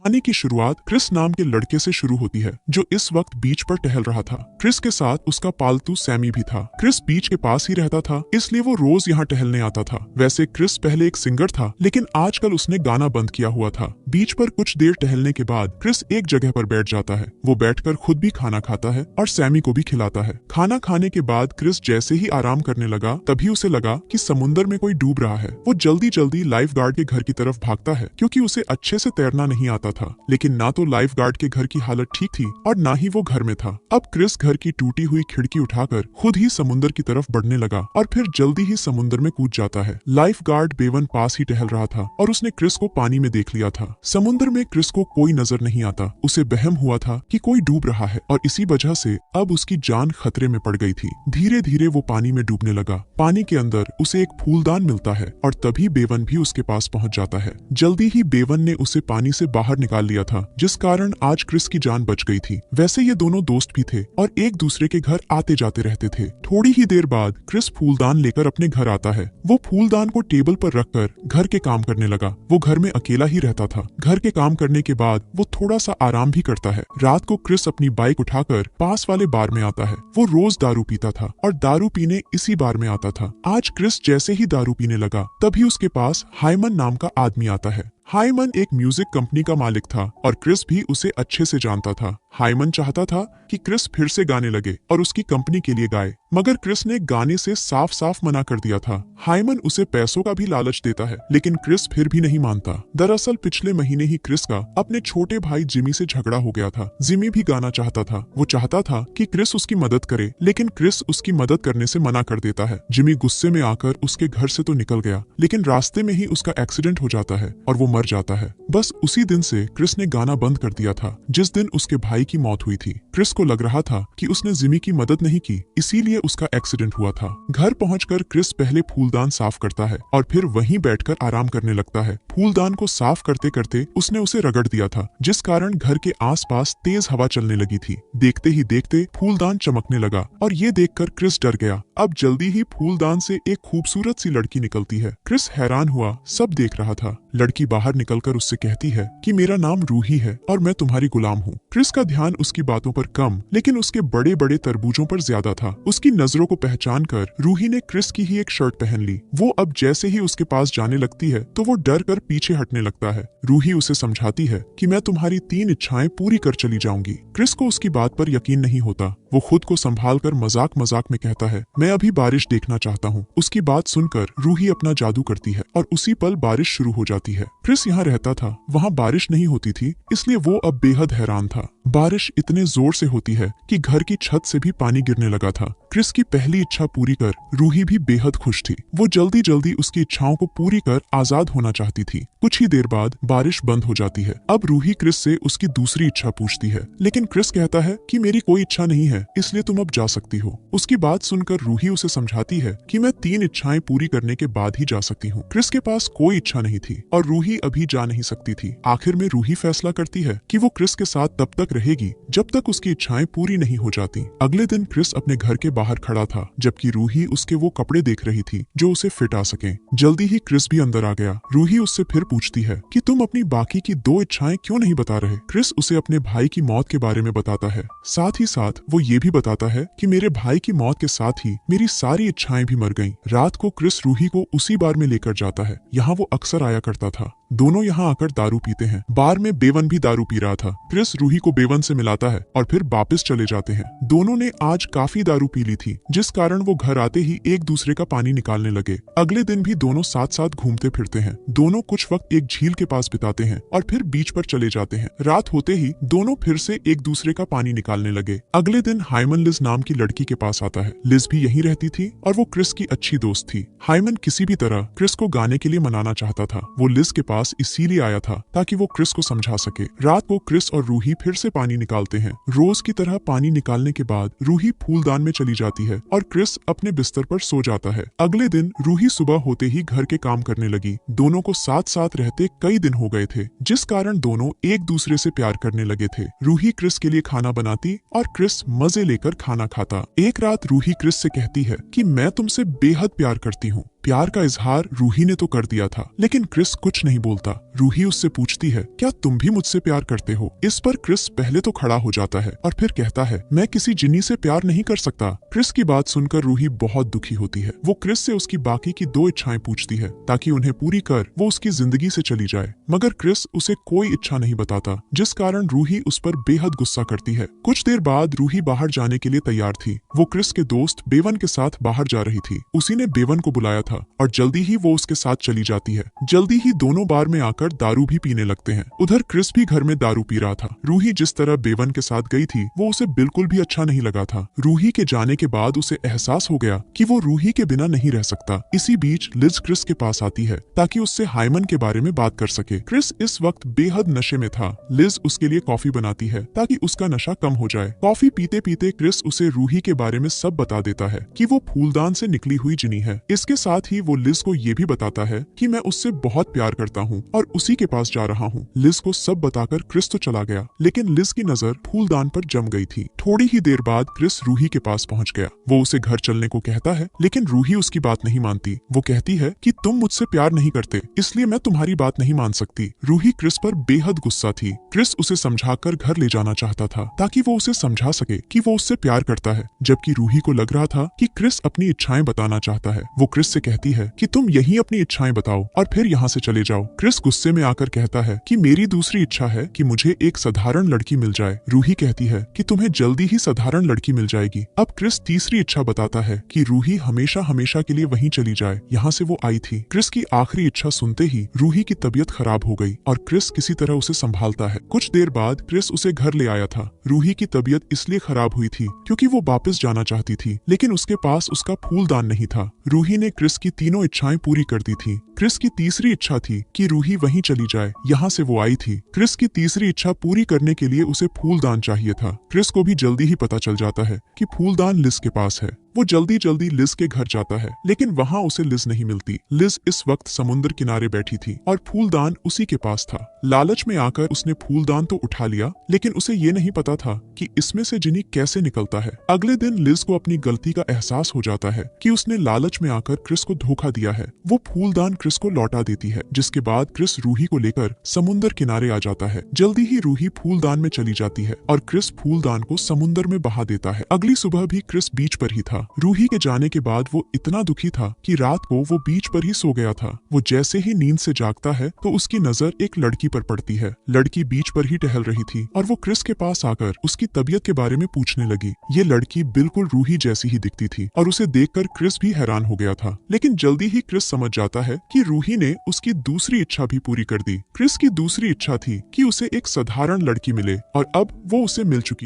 कहानी की शुरुआत क्रिस नाम के लड़के से शुरू होती है जो इस वक्त बीच पर टहल रहा था। क्रिस के साथ उसका पालतू सैमी भी था। क्रिस बीच के पास ही रहता था, इसलिए वो रोज यहाँ टहलने आता था। वैसे क्रिस पहले एक सिंगर था, लेकिन आजकल उसने गाना बंद किया हुआ था। बीच पर कुछ देर टहलने के बाद क्रिस एक जगह पर बैठ जाता है। वो बैठकर खुद भी खाना खाता है और सैमी को भी खिलाता है। खाना खाने के बाद क्रिस जैसे ही आराम करने लगा, तभी उसे लगा कि समुद्र में कोई डूब रहा है। वो जल्दी जल्दी लाइफ गार्ड के घर की तरफ भागता है, क्योंकि उसे अच्छे से तैरना नहीं आता था। लेकिन ना तो लाइफ गार्ड के घर की हालत ठीक थी और ना ही वो घर में था। अब क्रिस घर की टूटी हुई खिड़की उठाकर खुद ही समुद्र की तरफ बढ़ने लगा और फिर जल्दी ही समुद्र में कूद जाता है। लाइफ गार्ड बेवन पास ही टहल रहा था और उसने क्रिस को पानी में देख लिया था। समुद्र में क्रिस को कोई नजर नहीं आता। उसे वहम हुआ था कि कोई डूब रहा है और इसी वजह से अब उसकी जान खतरे में पड़ गई थी। धीरे धीरे वो पानी में डूबने लगा। पानी के अंदर उसे एक फूलदान मिलता है और तभी बेवन भी उसके पास पहुंच जाता है। जल्दी ही बेवन ने उसे पानी से बाहर निकाल लिया था, जिस कारण आज क्रिस की जान बच गई थी। वैसे ये दोनों दोस्त भी थे और एक दूसरे के घर आते जाते रहते थे। थोड़ी ही देर बाद क्रिस फूलदान लेकर अपने घर आता है। वो फूलदान को टेबल पर रखकर घर के काम करने लगा। वो घर में अकेला ही रहता था। घर के काम करने के बाद वो थोड़ा सा आराम भी करता है। रात को क्रिस अपनी बाइक उठाकर पास वाले बार में आता है। वो रोज दारू पीता था और दारू पीने इसी बार में आता था। आज क्रिस जैसे ही दारू पीने लगा, तभी उसके पास हाइमन नाम का आदमी आता है। हाइमन एक म्यूजिक कंपनी का मालिक था और क्रिस भी उसे अच्छे से जानता था। हाइमन चाहता था कि क्रिस फिर से गाने लगे और उसकी कंपनी के लिए गाए, मगर क्रिस ने गाने से साफ साफ मना कर दिया था। हाइमन उसे पैसों का भी लालच देता है, लेकिन क्रिस फिर भी नहीं मानता। दरअसल पिछले महीने ही क्रिस का अपने छोटे भाई जिमी से झगड़ा हो गया था। जिमी भी गाना चाहता था। वो चाहता था कि क्रिस उसकी मदद करे, लेकिन क्रिस उसकी मदद करने से मना कर देता है। जिमी गुस्से में आकर उसके घर से तो निकल गया, लेकिन रास्ते में ही उसका एक्सीडेंट हो जाता है और वो मर जाता है। बस उसी दिन से क्रिस ने गाना बंद कर दिया था, जिस दिन उसके भाई की मौत हुई थी। क्रिस को लग रहा था कि उसने जिमी की मदद नहीं की, इसीलिए उसका एक्सीडेंट हुआ था। घर पहुंचकर क्रिस पहले फूलदान साफ करता है और फिर वहीं बैठकर आराम करने लगता है। फूलदान को साफ करते करते उसने उसे रगड़ दिया था, जिस कारण घर के आसपास तेज हवा चलने लगी थी। देखते ही देखते फूलदान चमकने लगा और ये देखकर क्रिस डर गया। अब जल्दी ही फूलदान से एक खूबसूरत सी लड़की निकलती है। क्रिस हैरान हुआ, सब देख रहा था। लड़की बाहर निकलकर उससे कहती है कि मेरा नाम रूही है और मैं तुम्हारी गुलाम हूँ। क्रिस का ध्यान उसकी बातों पर कम, लेकिन उसके बड़े बड़े तरबूजों पर ज्यादा था। उसकी नजरों को पहचान कर रूही ने क्रिस की ही एक शर्ट पहन ली। वो अब जैसे ही उसके पास जाने लगती है तो वो डर कर पीछे हटने लगता है। रूही उसे समझाती है कि मैं तुम्हारी 3 इच्छाएं पूरी कर चली जाऊंगी। क्रिस को उसकी बात पर यकीन नहीं होता। वो खुद को संभाल कर मजाक मजाक में कहता है, मैं अभी बारिश देखना चाहता हूँ। उसकी बात सुनकर रूही अपना जादू करती है और उसी पल बारिश शुरू हो जाती है। क्रिस यहाँ रहता था, वहाँ बारिश नहीं होती थी, इसलिए वो अब बेहद हैरान था। बारिश इतने जोर से होती है कि घर की छत से भी पानी गिरने लगा था। क्रिस की पहली इच्छा पूरी कर रूही भी बेहद खुश थी। वो जल्दी जल्दी उसकी इच्छाओं को पूरी कर आजाद होना चाहती थी। कुछ ही देर बाद बारिश बंद हो जाती है। अब रूही क्रिस से उसकी दूसरी इच्छा पूछती है, लेकिन क्रिस कहता है कि मेरी कोई इच्छा नहीं है, इसलिए तुम अब जा सकती हो। उसकी बात सुनकर रूही उसे समझाती है कि मैं 3 इच्छाएं पूरी करने के बाद ही जा सकती हूँ। क्रिस के पास कोई इच्छा नहीं थी और रूही अभी जा नहीं सकती थी। आखिर में रूही फैसला करती है कि वो क्रिस के साथ तब तक रहेगी जब तक उसकी इच्छाएं पूरी नहीं हो जाती। अगले दिन क्रिस अपने घर के बाहर खड़ा था, जबकि रूही उसके वो कपड़े देख रही थी जो उसे फिट आ सके। जल्दी ही क्रिस भी अंदर आ गया। रूही उससे फिर पूछती है कि तुम अपनी बाकी की 2 इच्छाएं क्यों नहीं बता रहे। क्रिस उसे अपने भाई की मौत के बारे में बताता है। साथ ही साथ वो ये भी बताता है कि मेरे भाई की मौत के साथ ही मेरी सारी इच्छाएं भी मर गईं। रात को क्रिस रूही को उसी बार में लेकर जाता है। यहाँ वो अक्सर आया करता था। दोनों यहाँ आकर दारू पीते हैं। बार में बेवन भी दारू पी रहा था। क्रिस रूही को बेवन से मिलाता है और फिर वापस चले जाते हैं। दोनों ने आज काफी दारू पी ली थी, जिस कारण वो घर आते ही एक दूसरे का पानी निकालने लगे। अगले दिन भी दोनों साथ साथ घूमते फिरते हैं। दोनों कुछ वक्त एक झील के पास बिताते हैं और फिर बीच पर चले जाते हैं। रात होते ही दोनों फिर से एक दूसरे का पानी निकालने लगे। अगले दिन हाइमन लिज नाम की लड़की के पास आता है। लिज भी यहीं रहती थी और वो क्रिस की अच्छी दोस्त थी। हाइमन किसी भी तरह क्रिस को गाने के लिए मनाना चाहता था। वो लिज के पास इसीलिए आया था ताकि वो क्रिस को समझा सके। रात को क्रिस और रूही फिर से पानी निकालते हैं। रोज की तरह पानी निकालने के बाद रूही फूलदान में चली जाती है और क्रिस अपने बिस्तर पर सो जाता है। अगले दिन रूही सुबह होते ही घर के काम करने लगी। दोनों को साथ साथ रहते कई दिन हो गए थे, जिस कारण दोनों एक दूसरे से प्यार करने लगे थे। रूही क्रिस के लिए खाना बनाती और क्रिस मजे लेकर खाना खाता। एक रात रूही क्रिस से कहती है कि मैं तुमसे बेहद प्यार करती हूँ, प्यार का इजहार रूही ने तो कर दिया था, लेकिन क्रिस कुछ नहीं बोलता। रूही उससे पूछती है, क्या तुम भी मुझसे प्यार करते हो? इस पर क्रिस पहले तो खड़ा हो जाता है और फिर कहता है, मैं किसी जिन्नी से प्यार नहीं कर सकता। क्रिस की बात सुनकर रूही बहुत दुखी होती है। वो क्रिस से उसकी बाकी की 2 इच्छाएं पूछती है ताकि उन्हें पूरी कर वो उसकी जिंदगी से चली जाए, मगर क्रिस उसे कोई इच्छा नहीं बताता, जिस कारण रूही उस पर बेहद गुस्सा करती है। कुछ देर बाद रूही बाहर जाने के लिए तैयार थी। वो क्रिस के दोस्त बेवन के साथ बाहर जा रही थी। उसी ने बेवन को बुलाया था और जल्दी ही वो उसके साथ चली जाती है। जल्दी ही दोनों बार में आकर दारू भी पीने लगते हैं। उधर क्रिस भी घर में दारू पी रहा था। रूही जिस तरह बेवन के साथ गई थी वो उसे बिल्कुल भी अच्छा नहीं लगा था। रूही के जाने के बाद उसे एहसास हो गया कि वो रूही के बिना नहीं रह सकता। इसी बीच लिज क्रिस के पास आती है ताकि उससे हाइमन के बारे में बात कर सके। क्रिस इस वक्त बेहद नशे में था। लिज उसके लिए कॉफी बनाती है ताकि उसका नशा कम हो जाए। कॉफी पीते पीते क्रिस उसे रूही के बारे में सब बता देता है कि वो फूलदान से निकली हुई जिनी है। इसके साथ ही वो लिज को ये भी बताता है कि मैं उससे बहुत प्यार करता हूँ और उसी के पास जा रहा हूँ। लिज को सब बताकर क्रिस तो चला गया, लेकिन लिज की नजर फूलदान पर जम गई थी। थोड़ी ही देर बाद क्रिस रूही के पास पहुँच गया। वो उसे घर चलने को कहता है, लेकिन रूही उसकी बात नहीं मानती। वो कहती है कि तुम मुझसे प्यार नहीं करते, इसलिए मैं तुम्हारी बात नहीं मान सकती। रूही क्रिस पर बेहद गुस्सा थी। क्रिस उसे समझाकर घर ले जाना चाहता था ताकि वो उसे समझा सके कि वो उससे प्यार करता है, जबकि रूही को लग रहा था कि क्रिस अपनी इच्छाएं बताना चाहता है। वो क्रिस से कहती है कि तुम यहीं अपनी इच्छाएं बताओ और फिर यहाँ से चले जाओ। क्रिस गुस्से में आकर कहता है कि मेरी दूसरी इच्छा है कि मुझे एक साधारण लड़की मिल जाए। रूही कहती है कि तुम्हें जल्दी ही साधारण लड़की मिल जाएगी। अब क्रिस तीसरी इच्छा बताता है कि रूही हमेशा हमेशा के लिए वहीं चली जाए, यहाँ से वो आई थी। क्रिस की आखिरी इच्छा सुनते ही रूही की तबीयत खराब हो गई और क्रिस किसी तरह उसे संभालता है। कुछ देर बाद क्रिस उसे घर ले आया था। रूही की तबीयत इसलिए खराब हुई थी क्योंकि वो वापस जाना चाहती थी, लेकिन उसके पास उसका फूलदान नहीं था। रूही ने क्रिस की तीनों इच्छाएं पूरी कर दी थी। क्रिस की तीसरी इच्छा थी कि रूही वहीं चली जाए, यहाँ से वो आई थी। क्रिस की तीसरी इच्छा पूरी करने के लिए उसे फूलदान चाहिए था। क्रिस को भी जल्दी ही पता चल जाता है कि फूलदान लिज के पास है। वो जल्दी जल्दी लिज के घर जाता है, लेकिन वहाँ उसे लिज नहीं मिलती। लिज इस वक्त समुद्र किनारे बैठी थी और फूलदान उसी के पास था। लालच में आकर उसने फूलदान तो उठा लिया, लेकिन उसे ये नहीं पता था कि इसमें से जिनी कैसे निकलता है। अगले दिन लिज को अपनी गलती का एहसास हो जाता है कि उसने लालच में आकर क्रिस को धोखा दिया है। वो फूलदान क्रिस को लौटा देती है, जिसके बाद क्रिस रूही को लेकर समुद्र किनारे आ जाता है। जल्दी ही रूही फूलदान में चली जाती है और क्रिस फूलदान को समुद्र में बहा देता है। अगली सुबह भी क्रिस बीच पर ही था। रूही के जाने के बाद वो इतना दुखी था कि रात को वो बीच पर ही सो गया था। वो जैसे ही नींद से जागता है तो उसकी नजर एक लड़की पर पड़ती है। लड़की बीच पर ही टहल रही थी और वो क्रिस के पास आकर उसकी तबीयत के बारे में पूछने लगी। ये लड़की बिल्कुल रूही जैसी ही दिखती थी और उसे देखकर क्रिस भी हैरान हो गया था, लेकिन जल्दी ही क्रिस समझ जाता है कि रूही ने उसकी दूसरी इच्छा भी पूरी कर दी। क्रिस की दूसरी इच्छा थी कि उसे एक साधारण लड़की मिले और अब वो उसे मिल चुकी